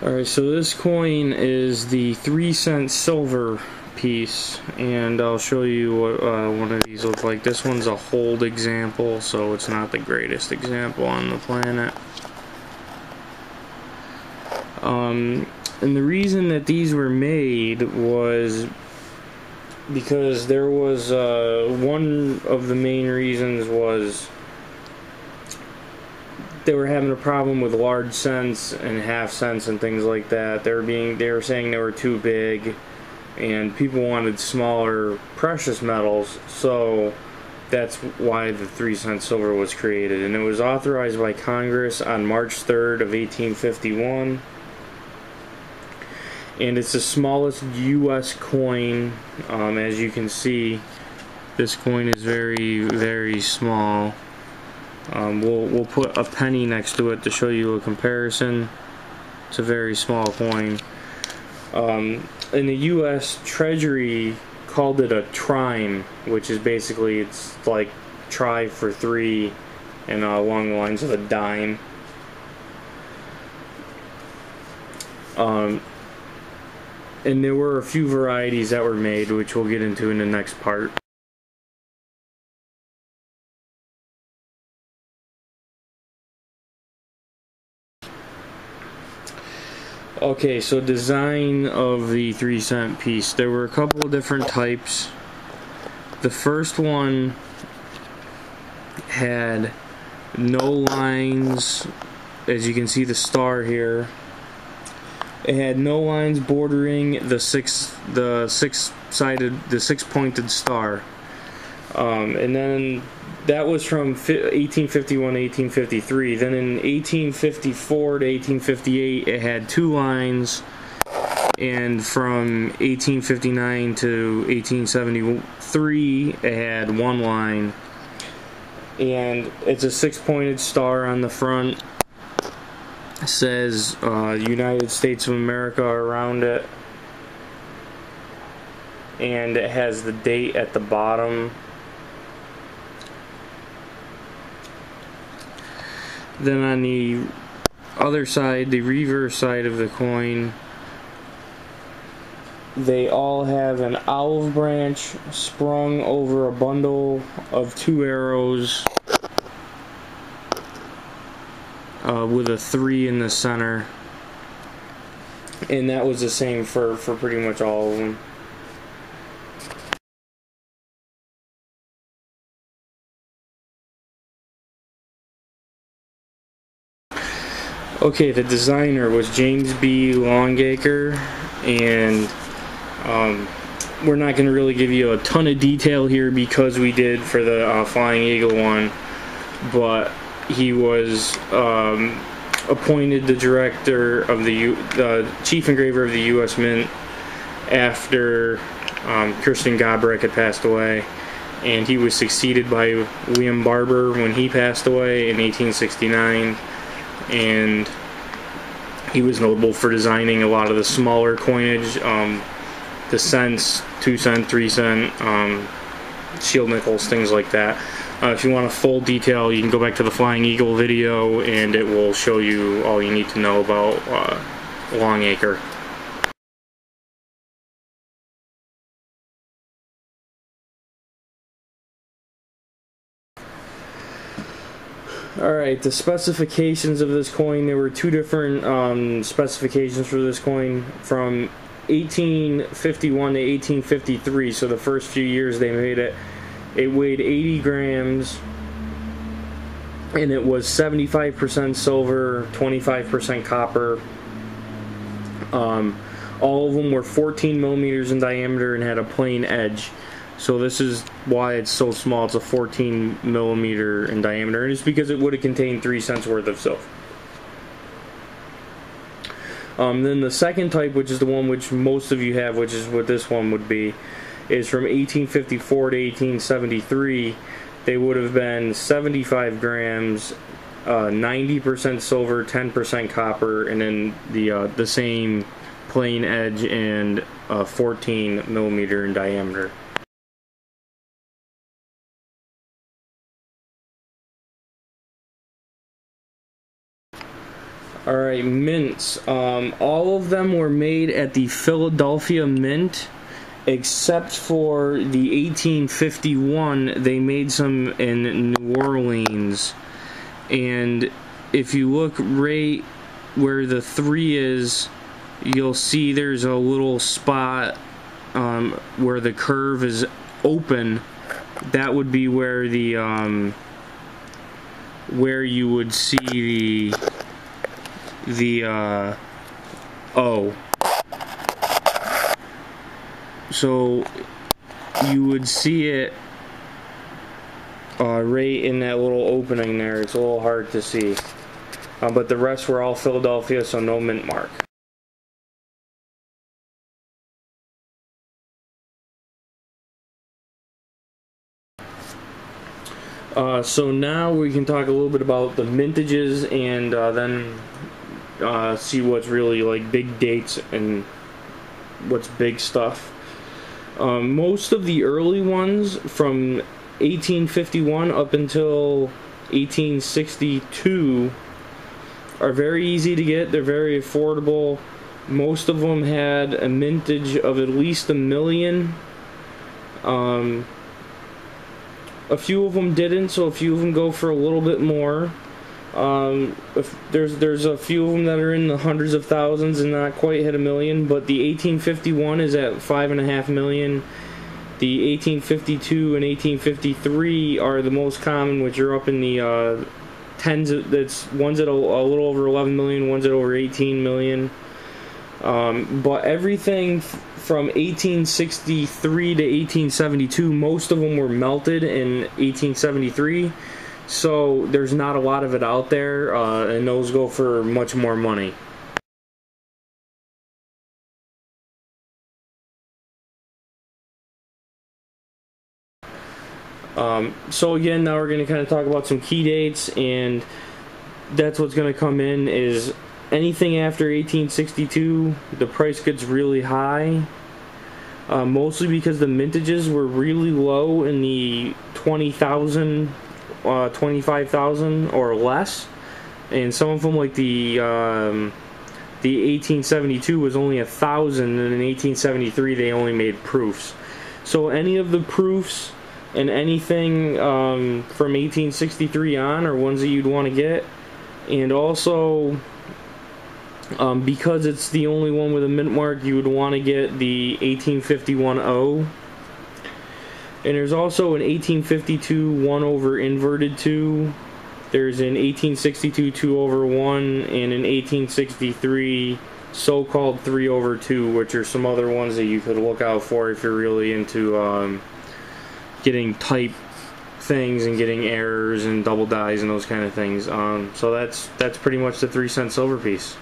Alright, so this coin is the 3-cent silver piece, and I'll show you what one of these looks like. This one's a hold example, so it's not the greatest example on the planet. And the reason that these were made was because there was one of the main reasons was they were having a problem with large cents and half cents and things like that. They were saying they were too big, and people wanted smaller precious metals, so that's why the 3-cent silver was created. And it was authorized by Congress on March 3rd of 1851. And it's the smallest U.S. coin. As you can see, this coin is very, very small. We'll put a penny next to it to show you a comparison. It's a very small coin. And the U.S. Treasury called it a trime, which is basically, it's like try for three, and along the lines of a dime. And there were a few varieties that were made, which we'll get into in the next part. Okay, so design of the 3-cent piece. There were a couple of different types. The first one had no lines, as you can see the star here. It had no lines bordering the six-pointed star. And then that was from 1851 to 1853. Then in 1854 to 1858, it had 2 lines, and from 1859 to 1873, it had 1 line. And it's a 6-pointed star on the front. It says United States of America around it, and it has the date at the bottom. Then on the other side, the reverse side of the coin, they all have an olive branch sprung over a bundle of 2 arrows with a 3 in the center. And that was the same for pretty much all of them. Okay, the designer was James B. Longacre, and we're not going to really give you a ton of detail here because we did for the Flying Eagle one, but he was appointed the director of the chief engraver of the U.S. Mint after Kirsten Gobrecht had passed away, and he was succeeded by William Barber when he passed away in 1869. And he was notable for designing a lot of the smaller coinage, the cents, 2-cent, 3-cent, shield nickels, things like that. If you want a full detail, you can go back to the Flying Eagle video, and it will show you all you need to know about Longacre. Alright, the specifications of this coin, there were 2 different specifications for this coin from 1851 to 1853, so the first few years they made it. It weighed 80 grams, and it was 75% silver, 25% copper. All of them were 14 millimeters in diameter and had a plain edge. So this is why it's so small. It's a 14 millimeter in diameter, and it's because it would have contained 3 cents worth of silver. Then the second type, which is the one which most of you have, which is what this one would be, is from 1854 to 1873. They would have been 75 grams, 90% silver, 10% copper, and then the same plain edge and 14 millimeter in diameter. Alright, mints. All of them were made at the Philadelphia Mint, except for the 1851. They made some in New Orleans. And if you look right where the 3 is, you'll see there's a little spot where the curve is open. That would be where the where you would see the O. So you would see it right in that little opening there. It's a little hard to see, but the rest were all Philadelphia, so no mint mark. So now we can talk a little bit about the mintages, and then see what's really like big dates and what's big stuff. Most of the early ones from 1851 up until 1862 are very easy to get. They're very affordable. Most of them had a mintage of at least $1 million. A few of them didn't, so a few of them go for a little bit more. There's a few of them that are in the hundreds of thousands and not quite hit $1 million, but the 1851 is at $5.5 million. The 1852 and 1853 are the most common, which are up in the tens. That's one's at a little over 11 million, one's at over 18 million. But everything from 1863 to 1872, most of them were melted in 1873. So there's not a lot of it out there, and those go for much more money. So again, now we're going to kind of talk about some key dates, and that's what's going to come in is anything after 1862, the price gets really high, mostly because the mintages were really low in the 20,000, 25,000 or less, and some of them, like the 1872 was only 1,000, and in 1873 they only made proofs. So any of the proofs and anything from 1863 on are ones that you'd want to get. And also, because it's the only one with a mint mark, you would want to get the 1851 O. And there's also an 1852 1 over inverted 2. There's an 1862 2 over 1, and an 1863 so-called 3 over 2, which are some other ones that you could look out for if you're really into getting type things and getting errors and double dies and those kind of things. So that's pretty much the 3-cent silver piece.